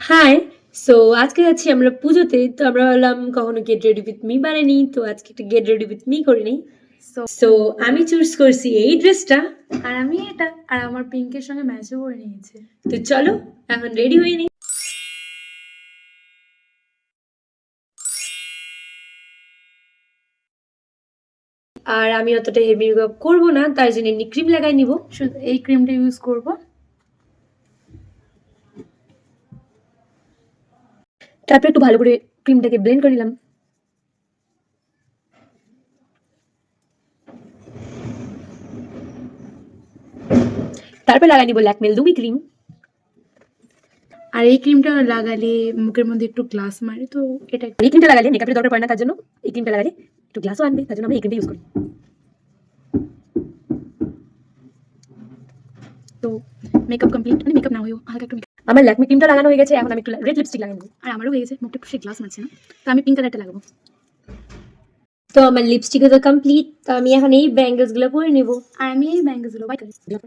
High! So আজকে যাচ্ছি আমরা পুজোতে। তো আমরা ভাবলাম কখনো গেট রেডি উইথ মি বানাইনি। তো আজকে একটা গেট রেডি উইথ মি করে নেই। সো সো আমি চুজ করছি এই ড্রেসটা। আর আমি এটা আর আমার পিঙ্কের সঙ্গে ম্যাচও করে নিয়েছে। তো চলো এখন রেডি হয়ে নিই। আর আমি অতটা হেভি মেকআপ করবো না, তার জন্য এমনি ক্রিম লাগাই নিব। শুধু এই ক্রিমটা ইউজ করব। তারপর একটু ভালো করে ক্রিমটাকে ব্লেন্ড করে নিলাম। তারপর লাগাই নিব ল্যাকমেল লুমি ক্রিম। আর এই ক্রিমটা লাগালে মুখের মধ্যে একটু গ্লাস মারে, তো এটা এই ক্রিমটা লাগালে মেকআপের দরকার পড়ে না, তার জন্য এই ক্রিমটা লাগালে একটু গ্লাসও আনবে, তার জন্য আমি এই ক্রিমটা ইউজ করি। তো মেকআপ কমপ্লিট, মানে মেকআপ না হয়েও হালকা একটু makeup। আমার ল্যাকমি ক্রিমটা লাগানো হয়ে গেছে, এখন আমি একটু রেড লিপস্টিক লাগাই নেব। আর আমারও হয়ে গেছে, মুখটা একটু সে গ্লাস মারছে না, তো আমি পিঙ্ক কালারটা লাগাবো। তো আমার লিপস্টিকও তো কমপ্লিট। তো আমি এখন এই ব্যাঙ্গেলস গুলো পরে নেব। আর আমি এই ব্যাঙ্গেলসগুলো হোয়াইট কালার।